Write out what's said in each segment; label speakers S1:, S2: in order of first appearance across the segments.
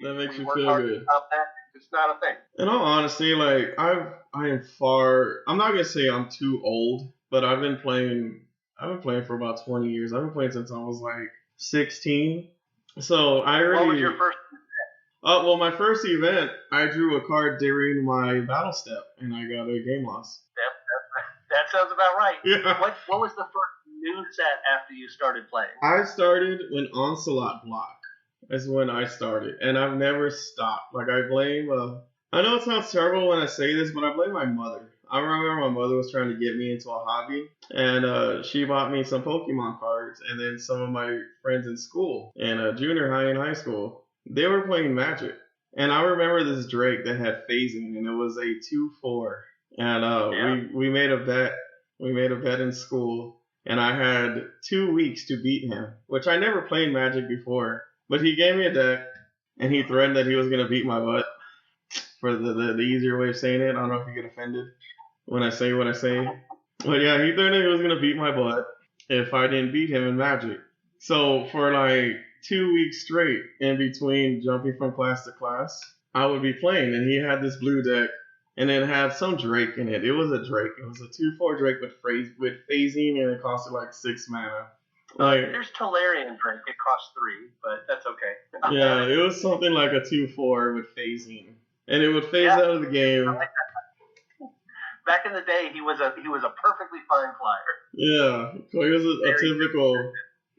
S1: That makes
S2: We
S1: you
S2: work
S1: feel
S2: hard to
S1: good.
S2: stop that. It's not a thing.
S1: In all honesty, like I am far. I'm not gonna say I'm too old, but I've been playing. I've been playing for about 20 years. I've been playing since I was like 16. So I
S2: What was your
S1: already.
S2: first?
S1: Well, my first event, I drew a card during my battle step, and I got a game loss.
S2: That sounds about right.
S1: Yeah.
S2: What was the first new set after you started playing?
S1: I started when Onslaught Block is when I started, and I've never stopped. Like I blame. I know it sounds terrible when I say this, but I blame my mother. I remember my mother was trying to get me into a hobby, and she bought me some Pokemon cards, and then some of my friends in school, in junior high and high school, they were playing Magic. And I remember this Drake that had phasing, and it was a 2/4. And
S2: Yeah.
S1: we made a bet. We made a bet in school, and I had 2 weeks to beat him, which I never played Magic before. But he gave me a deck, and he threatened that he was gonna beat my butt. For the easier way of saying it, I don't know if you get offended when I say what I say. But yeah, he threatened he was gonna beat my butt if I didn't beat him in Magic. So for like 2 weeks straight, in between jumping from class to class, I would be playing, and he had this blue deck, and it had some Drake in it. It was a Drake. It was a 2/4 Drake with phasing, and it costed like 6 mana. Like
S2: There's Tolarian Drake. It costs 3, but that's okay.
S1: yeah, it was something like a 2/4 with phasing, and it would phase
S2: Yeah.
S1: out of the game.
S2: Back in the day, he was a perfectly fine flyer.
S1: Yeah, so it was a typical.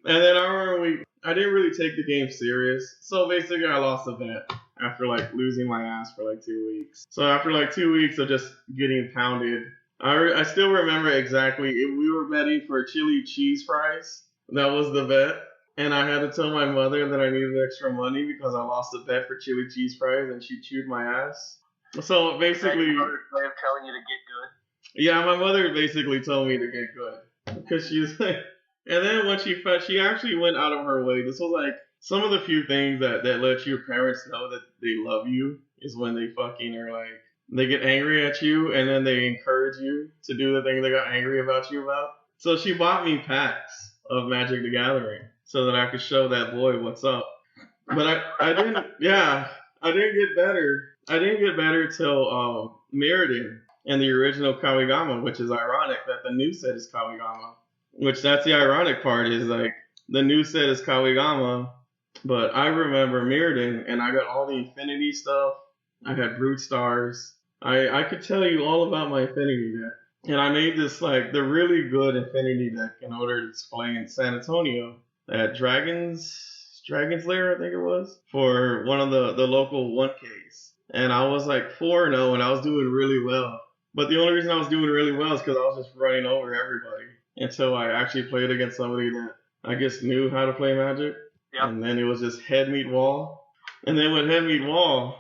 S1: And then I remember I didn't really take the game serious, so basically I lost a bet after like losing my ass for like 2 weeks. So after like 2 weeks of just getting pounded, I still remember exactly. We were betting for chili cheese fries. That was the bet, and I had to tell my mother that I needed extra money because I lost a bet for chili cheese fries, and she chewed my ass. So basically,
S2: Your mother's way of telling you to get good.
S1: yeah, my mother basically told me to get good because she's like, and then when she actually went out of her way. This was like some of the few things that let your parents know that they love you is when they fucking are like they get angry at you and then they encourage you to do the thing they got angry about you about. So she bought me packs of Magic the Gathering so that I could show that boy what's up. But I didn't, yeah, I didn't get better. I didn't get better till Mirrodin and the original Kawigama, which is ironic that the new set is Kawigama. Which that's the ironic part is like the new set is Kawigama, but I remember Mirrodin and I got all the Infinity stuff. I had Brute Stars. I could tell you all about my Infinity deck. And I made this like the really good Infinity deck in order to play in San Antonio at Dragon's Lair, I think it was, for one of the local 1Ks. And I was like 4-0 and I was doing really well. But the only reason I was doing really well is because I was just running over everybody until I actually played against somebody that I guess knew how to play Magic.
S2: Yep.
S1: And then it was just head meet wall. And then with head meet wall,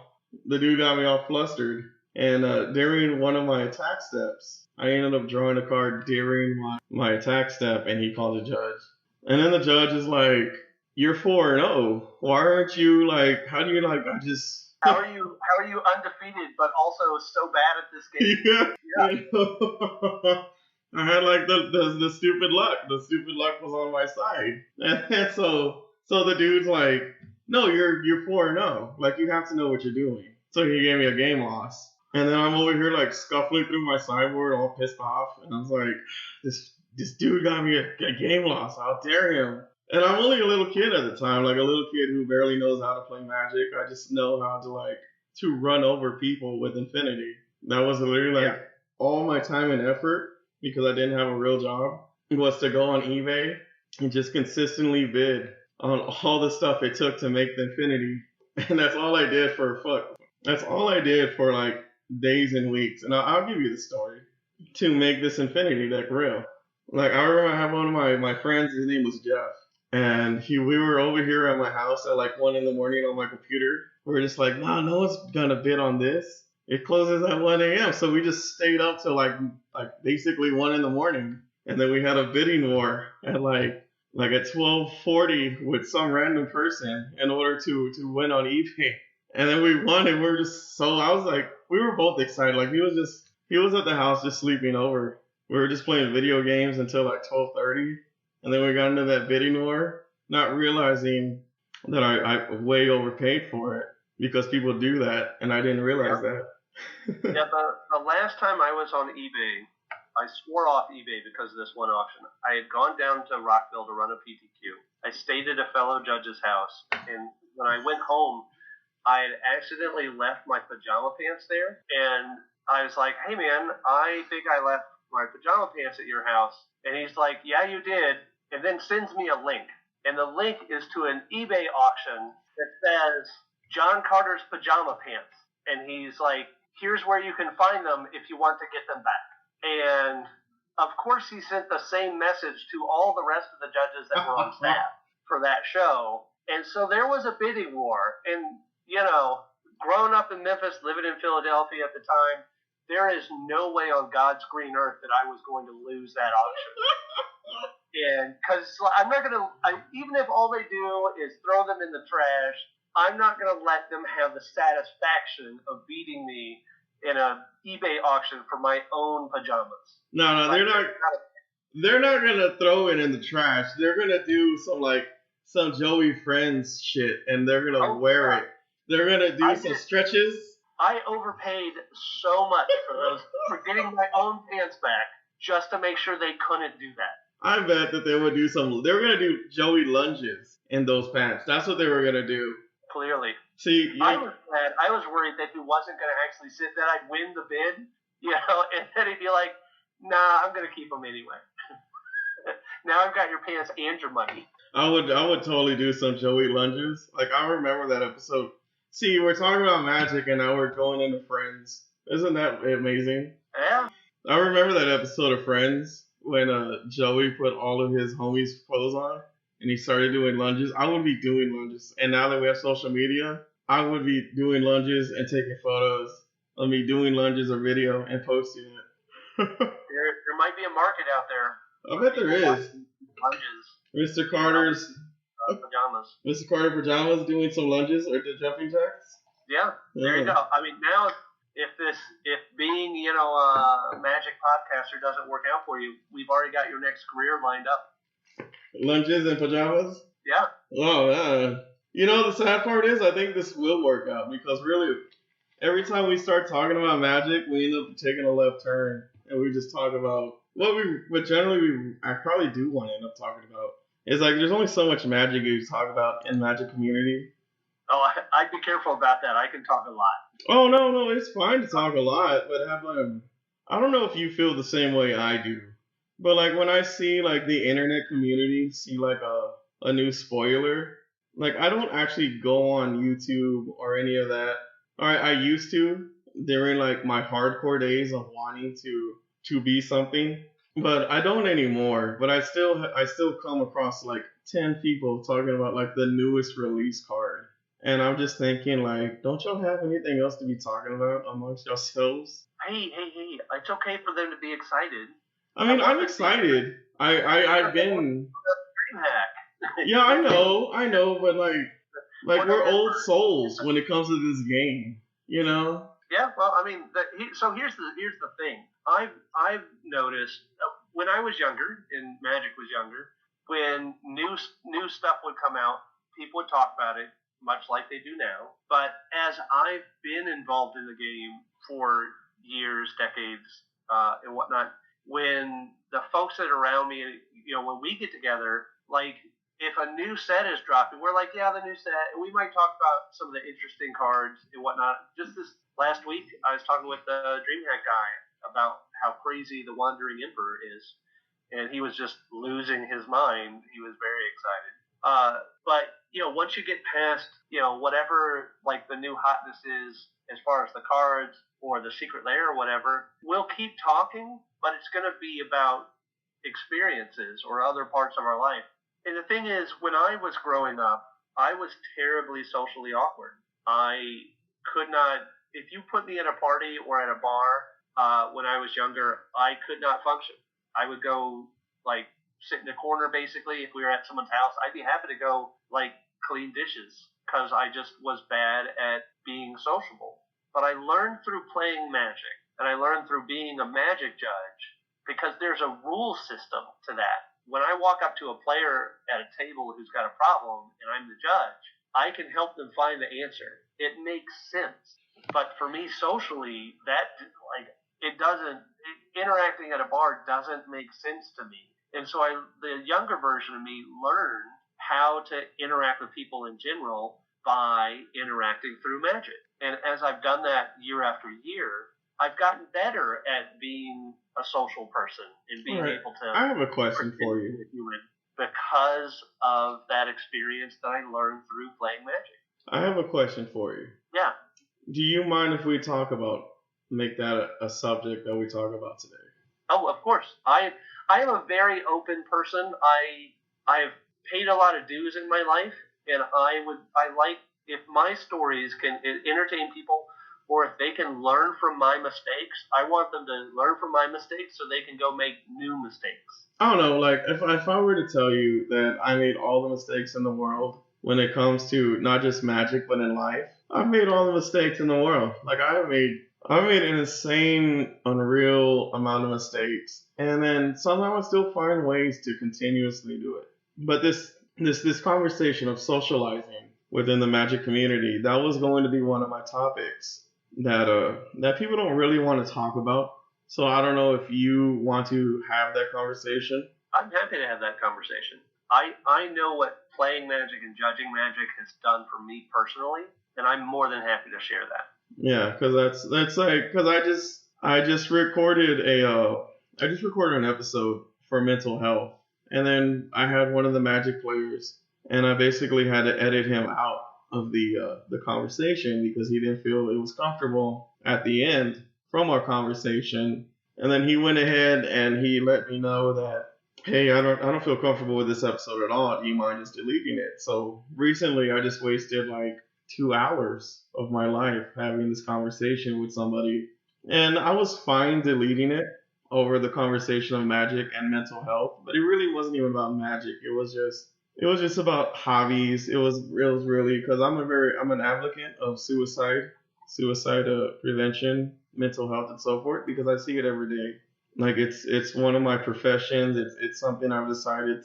S1: the dude got me all flustered. And during one of my attack steps, I ended up drawing a card during my attack step, and he called the judge. And then the judge is like, "You're 4-0. Why aren't you like? How do you like? I just."
S2: How are you undefeated but also so bad at this game?
S1: Yeah. I had like the stupid luck. The stupid luck was on my side, and so the dude's like, "No, you're 4-0. Like you have to know what you're doing." So he gave me a game loss. And then I'm over here like scuffling through my sideboard, all pissed off, and I was like, "This dude got me a game loss. How dare him?" And I'm only a little kid at the time, like a little kid who barely knows how to play Magic. I just know how to run over people with Infinity. That was literally like all my time and effort because I didn't have a real job was to go on eBay and just consistently bid on all the stuff it took to make the Infinity, and that's all I did That's all I did for like days and weeks, and I'll give you the story to make this Infinity deck real. Like I remember I had one of my friends, his name was Jeff, and we were over here at my house at like 1 a.m. on my computer. We were just like, nah, no one's gonna bid on this. It closes at 1 a.m. So we just stayed up till like basically 1 a.m. and then we had a bidding war at like at 12:40 with some random person in order to win on eBay. And then we won, and we were just so I was like, we were both excited. Like he was at the house just sleeping over. We were just playing video games until like 12:30, and then we got into that bidding war, not realizing that I way overpaid for it. because people do that, and I didn't realize that.
S2: Yeah, the last time I was on eBay, I swore off eBay because of this one auction. I had gone down to Rockville to run a PTQ. I stayed at a fellow judge's house, and when I went home, I had accidentally left my pajama pants there, and I was like, hey man, I think I left my pajama pants at your house. And he's like, yeah, you did, and then sends me a link. And the link is to an eBay auction that says John Carter's pajama pants. And he's like, here's where you can find them if you want to get them back. And of course he sent the same message to all the rest of the judges that were on staff for that show. And so there was a bidding war. And, you know, growing up in Memphis, living in Philadelphia at the time, there is no way on God's green earth that I was going to lose that auction. And because I'm not going to, even if all they do is throw them in the trash, I'm not going to let them have the satisfaction of beating me in an eBay auction for my own pajamas.
S1: No, they're not going to throw it in the trash. They're going to do some Joey Friends shit, and they're going to wear it. They're going to do some stretches.
S2: I overpaid so much for getting my own pants back just to make sure they couldn't do that.
S1: I bet that they would do they were going to do Joey lunges in those pants. That's what they were going to do.
S2: Clearly.
S1: See,
S2: I was worried that he wasn't going to actually sit, that I'd win the bid, you know, and then he'd be like, nah, I'm going to keep them anyway. Now I've got your pants and your money.
S1: I would totally do some Joey lunges. Like, I remember that episode. See, we're talking about Magic, and now we're going into Friends. Isn't that amazing?
S2: Yeah.
S1: I remember that episode of Friends when Joey put all of his homies' clothes on, and he started doing lunges. I would be doing lunges. And now that we have social media, I would be doing lunges and taking photos of me doing lunges or video and posting it.
S2: There might be a market out there.
S1: I bet there is.
S2: Lunges.
S1: Mr. Carter's
S2: pajamas.
S1: Mr. Carter pajamas doing some lunges or the jumping jacks.
S2: Yeah, there you go. I mean, now if being, you know, a Magic podcaster doesn't work out for you, we've already got your next career lined up.
S1: Lunges and pajamas?
S2: Yeah.
S1: Oh, you know, the sad part is I think this will work out because really, every time we start talking about Magic, we end up taking a left turn and we just talk about what generally I probably do want to end up talking about. It's like there's only so much Magic you talk about in Magic community.
S2: Oh, I'd be careful about that. I can talk a lot.
S1: Oh, no, it's fine to talk a lot, but I don't know if you feel the same way I do. But like when I see like the internet community see like a new spoiler, like I don't actually go on YouTube or any of that. Alright, I used to during like my hardcore days of wanting to be something, but I don't anymore. But I still come across like 10 people talking about like the newest release card. And I'm just thinking, like, don't y'all have anything else to be talking about amongst yourselves?
S2: Hey, it's okay for them to be excited.
S1: I mean, I'm excited. I've been...
S2: DreamHack.
S1: Yeah, I know, but like we're old souls when it comes to this game, you know?
S2: Yeah, well, I mean, so here's the thing. I've noticed when I was younger, and Magic was younger, when new stuff would come out, people would talk about it, much like they do now. But as I've been involved in the game for years, decades, and whatnot, when the folks that are around me, you know, when we get together, like if a new set is dropping, we're like, yeah, the new set. And we might talk about some of the interesting cards and whatnot. Just this last week, I was talking with the DreamHack guy about how crazy the Wandering Emperor is. And he was just losing his mind. He was very excited. But, you know, once you get past, you know, whatever, like, the new hotness is as far as the cards or the secret lair or whatever, we'll keep talking, but it's going to be about experiences or other parts of our life. And the thing is, when I was growing up, I was terribly socially awkward. I could not, if you put me at a party or at a bar when I was younger, I could not function. I would go, like, sit in a corner, basically. If we were at someone's house, I'd be happy to go, like, clean dishes because I just was bad at being sociable. But I learned through playing Magic, and I learned through being a Magic judge, because there's a rule system to that. When I walk up to a player at a table who's got a problem, and I'm the judge, I can help them find the answer. It makes sense. But for me, socially, that it doesn't. Interacting at a bar doesn't make sense to me. And so the younger version of me learned how to interact with people in general by interacting through Magic. And as I've done that year after year, I've gotten better at being a social person and being able to.
S1: I have a question for you.
S2: Because of that experience that I learned through playing Magic.
S1: I have a question for you.
S2: Yeah.
S1: Do you mind if we make that a subject that we talk about today?
S2: Oh, of course. I am a very open person. I've paid a lot of dues in my life, and I like if my stories can entertain people, or if they can learn from my mistakes. I want them to learn from my mistakes so they can go make new mistakes.
S1: I don't know, like if I were to tell you that I made all the mistakes in the world when it comes to not just Magic but in life, I've made all the mistakes in the world. Like I've made an insane, unreal amount of mistakes, and then somehow I still find ways to continuously do it. But this conversation of socializing within the Magic community, that was going to be one of my topics that people don't really want to talk about. So I don't know if you want to have that conversation.
S2: I'm happy to have that conversation. I know what playing Magic and judging Magic has done for me personally, and I'm more than happy to share that.
S1: Yeah, because that's like because I just recorded an episode for mental health, and then I had one of the Magic players, and I basically had to edit him out of the conversation because he didn't feel it was comfortable at the end from our conversation. And then he went ahead and he let me know that, hey, I don't feel comfortable with this episode at all. Do you mind just deleting it? So recently I just wasted like 2 hours of my life having this conversation with somebody, and I was fine deleting it over the conversation of Magic and mental health, but it really wasn't even about Magic. It was just about hobbies. It was really because I'm an advocate of suicide prevention, mental health, and so forth, because I see it every day. Like it's one of my professions. It's something I've decided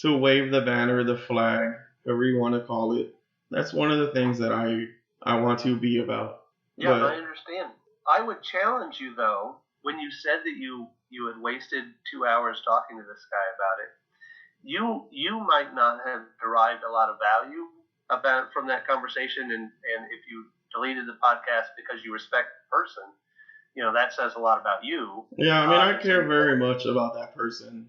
S1: to wave the banner, the flag, however you want to call it. That's one of the things that I want to be about.
S2: Yeah, I understand. I would challenge you though, when you said that you had wasted 2 hours talking to this guy about it. You might not have derived a lot of value from that conversation, and if you deleted the podcast because you respect the person, that says a lot about you.
S1: Yeah, I mean, I care very much about that person.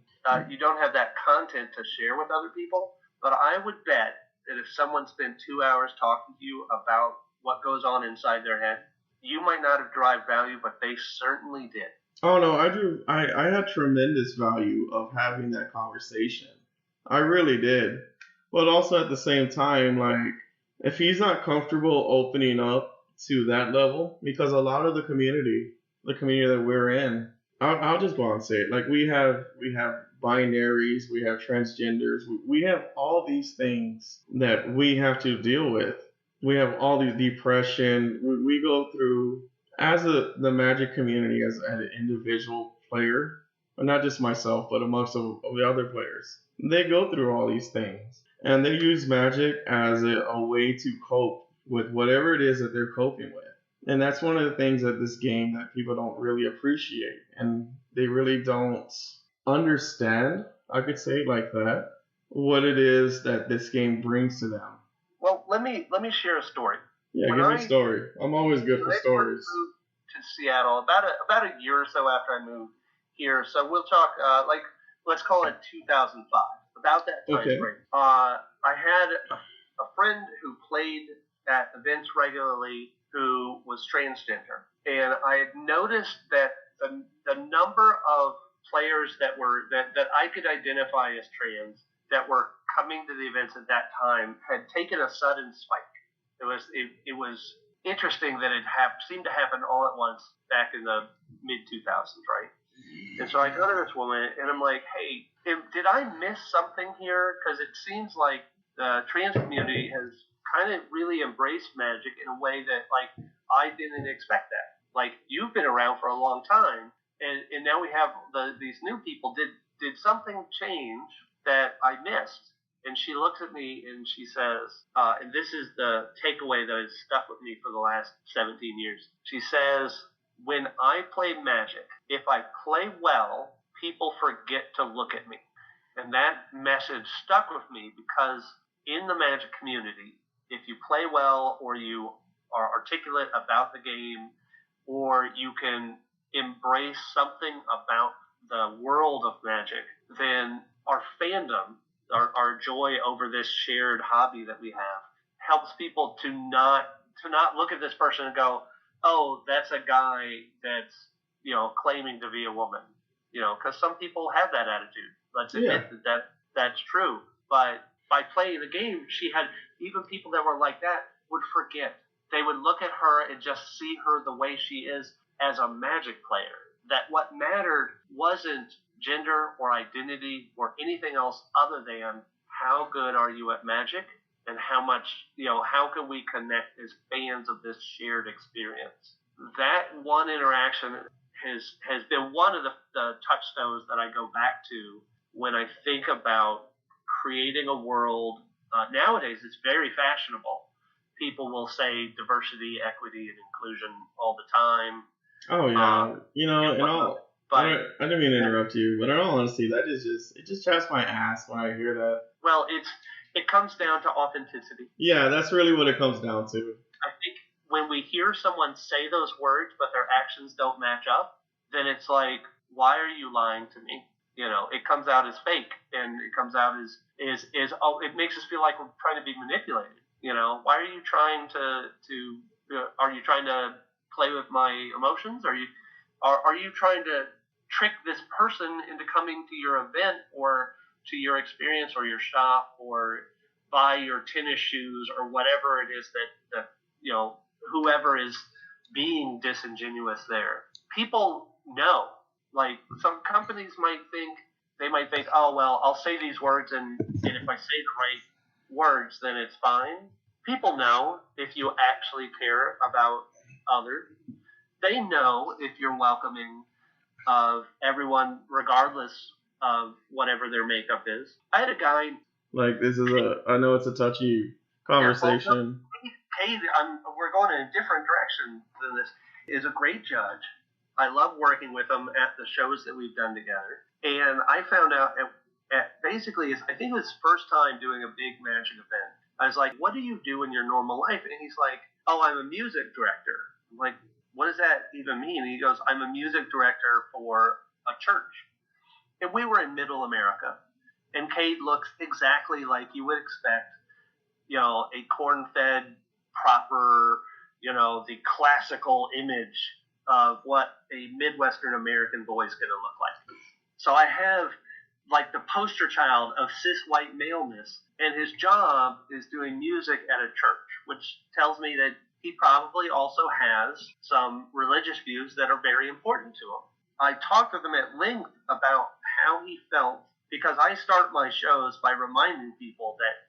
S2: You don't have that content to share with other people, but I would bet that if someone spent 2 hours talking to you about what goes on inside their head, you might not have derived value, but they certainly did.
S1: Oh no, I do. I had tremendous value of having that conversation. I really did. But also at the same time, like, if he's not comfortable opening up to that level, because a lot of the community that we're in, I'll just go on and say it. Like, we have binaries, we have transgenders, we have all these things that we have to deal with. We have all these depression. We go through, as the Magic community, as an individual player, but not just myself, but amongst the other players. They go through all these things, and they use Magic as a way to cope with whatever it is that they're coping with. And that's one of the things that this game that people don't really appreciate, and they really don't understand, I could say it like that, what it is that this game brings to them.
S2: Well, let me share a story.
S1: Yeah, give me a story. I'm always good for stories.
S2: I moved to Seattle about a year or so after I moved here, so we'll talk let's call it 2005. About that time frame. I had a friend who played at events regularly who was transgender, and I had noticed that the number of players that I could identify as trans that were coming to the events at that time had taken a sudden spike. It was interesting that it seemed to happen all at once back in the mid 2000s, right? And so I go to this woman and I'm like, hey, did I miss something here? Because it seems like the trans community has kind of really embraced Magic in a way that, like, I didn't expect that. Like, you've been around for a long time, and now we have these new people. Did something change that I missed? And she looks at me and she says, and this is the takeaway that has stuck with me for the last 17 years. She says, when I play Magic, if I play well, people forget to look at me. And that message stuck with me because in the Magic community, if you play well or you are articulate about the game or you can embrace something about the world of Magic, then our fandom, our joy over this shared hobby that we have, helps people to not look at this person and go, oh, that's a guy that's, claiming to be a woman. Because some people have that attitude. Let's admit that that's true. But by playing the game, she had, even people that were like that would forget. They would look at her and just see her the way she is as a Magic player. That what mattered wasn't gender or identity or anything else other than how good are you at Magic and how much, how can we connect as fans of this shared experience. That one interaction has been one of the touchstones that I go back to when I think about creating a world. Nowadays, it's very fashionable. People will say diversity, equity, and inclusion all the time.
S1: Oh yeah, I didn't mean to interrupt you, but in all honesty, it just chaps my ass when I hear that.
S2: Well, it comes down to authenticity.
S1: Yeah, that's really what it comes down to.
S2: I think when we hear someone say those words, but their actions don't match up, then it's like, why are you lying to me? It comes out as fake, and it comes out as it makes us feel like we're trying to be manipulated. Why are you trying are you trying to play with my emotions? Are you trying to trick this person into coming to your event or to your experience or your shop or buy your tennis shoes or whatever it is that whoever is being disingenuous there? People know. Like, some companies might think, oh, well, I'll say these words, and if I say the right words, then it's fine. People know if you actually care about others. They know if you're welcoming of everyone, regardless of whatever their makeup is. I had a guy.
S1: Like, I know it's a touchy conversation.
S2: Cade, we're going in a different direction than this. Is a great judge. I love working with him at the shows that we've done together. And I found out basically, I think it was his first time doing a big Magic event. I was like, what do you do in your normal life? And he's like, oh, I'm a music director. I'm like, what does that even mean? And he goes, I'm a music director for a church. And we were in Middle America. And Cade looks exactly like you would expect, a corn-fed, proper, the classical image of what a Midwestern American boy is going to look like. So I have like the poster child of cis white maleness, and his job is doing music at a church, which tells me that he probably also has some religious views that are very important to him. I talked with him at length about how he felt, because I start my shows by reminding people that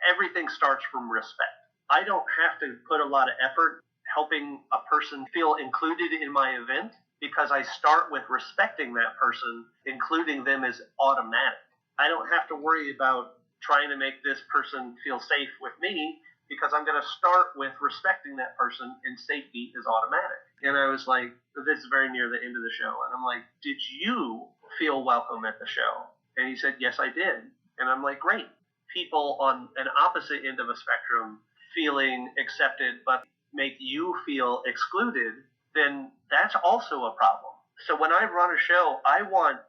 S2: everything starts from respect. I don't have to put a lot of effort helping a person feel included in my event, because I start with respecting that person. Including them is automatic. I don't have to worry about trying to make this person feel safe with me, because I'm going to start with respecting that person, and safety is automatic. And I was like, this is very near the end of the show, and I'm like, did you feel welcome at the show? And he said, yes, I did. And I'm like, great. People on an opposite end of a spectrum feeling accepted but make you feel excluded, then that's also a problem. So when I run a show, I want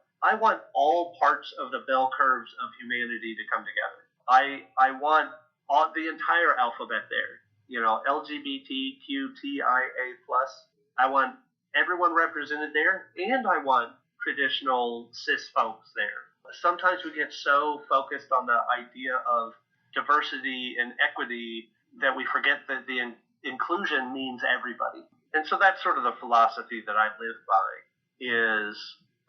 S2: all parts of the bell curves of humanity to come together. I want the entire alphabet there. LGBTQTIA+. I want everyone represented there, and I want traditional cis folks there. Sometimes we get so focused on the idea of diversity and equity that we forget that the inclusion means everybody. And so that's sort of the philosophy that I live by, is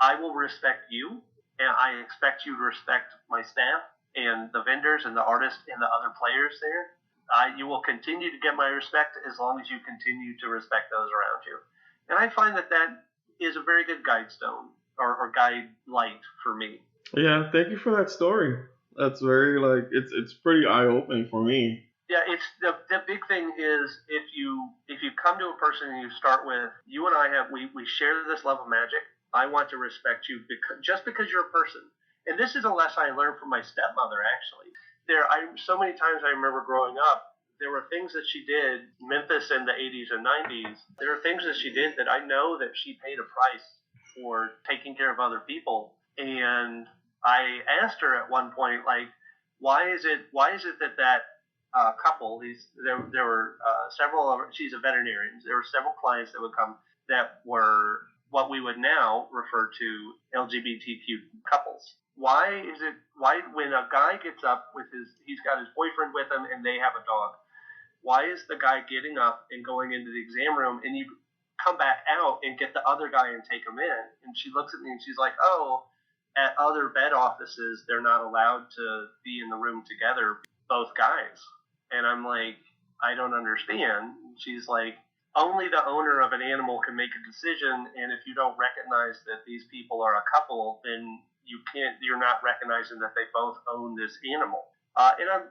S2: I will respect you, and I expect you to respect my staff and the vendors and the artists and the other players there. You will continue to get my respect as long as you continue to respect those around you. And I find that is a very good guide stone or guide light for me.
S1: Yeah, thank you for that story. That's very like it's pretty eye opening for me.
S2: Yeah, it's the big thing is if you come to a person and you start with you and I have we share this love of magic. I want to respect you because you're a person. And this is a lesson I learned from my stepmother actually. So many times I remember growing up, there were things that she did, Memphis in the 80s and 90s. There are things that she did that I know that she paid a price for taking care of other people. And I asked her at one point, like, why is it that couple, there were several of she's a veterinarian. There were several clients that would come that were what we would now refer to LGBTQ couples. Why when a guy gets up with he's got his boyfriend with him and they have a dog, why is the guy getting up and going into the exam room and you come back out and get the other guy and take him in? And she looks at me and she's like, oh, at other vet offices, they're not allowed to be in the room together, both guys. And I'm like, I don't understand. She's like, only the owner of an animal can make a decision, and if you don't recognize that these people are a couple, then you're not recognizing that they both own this animal.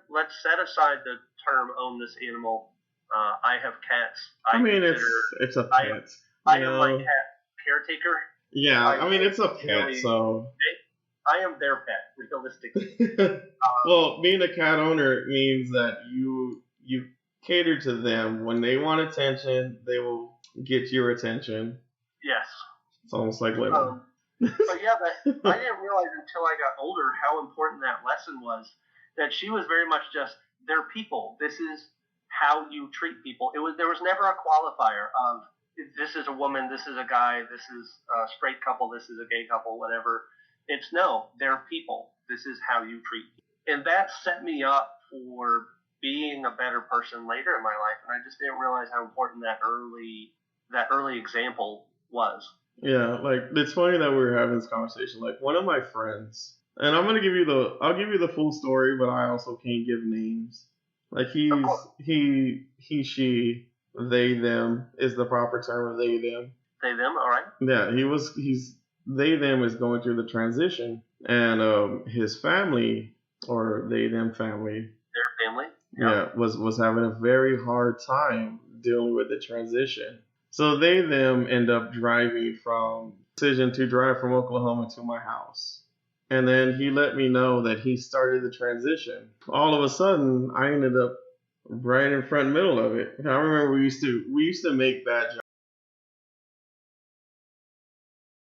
S2: Let's set aside the term "own this animal." I have cats.
S1: I mean, it's a pet.
S2: I am my cat caretaker.
S1: Yeah, I mean, it's a pet, so.
S2: I am their pet, realistically.
S1: Well, being a cat owner means that you cater to them. When they want attention, they will get your attention.
S2: Yes.
S1: It's almost like women.
S2: But yeah, I didn't realize until I got older how important that lesson was. That she was very much just, they're people. This is how you treat people. There was never a qualifier of, this is a woman, this is a guy, this is a straight couple, this is a gay couple, whatever. It's no, they're people. This is how you treat people. And that set me up for being a better person later in my life. And I just didn't realize how important that early example was.
S1: Yeah, like it's funny that we were having this conversation. Like one of my friends, and I'll give you the full story, but I also can't give names. Like he, she, they, them is the proper term of they, them.
S2: They, them, all right.
S1: Yeah, he's they, them is going through the transition, and his family, or they, them family.
S2: Their family?
S1: Yeah, was having a very hard time dealing with the transition. So they, them end up driving to drive from Oklahoma to my house. And then he let me know that he started the transition. All of a sudden, I ended up right in front middle of it. I remember we used to make that joke.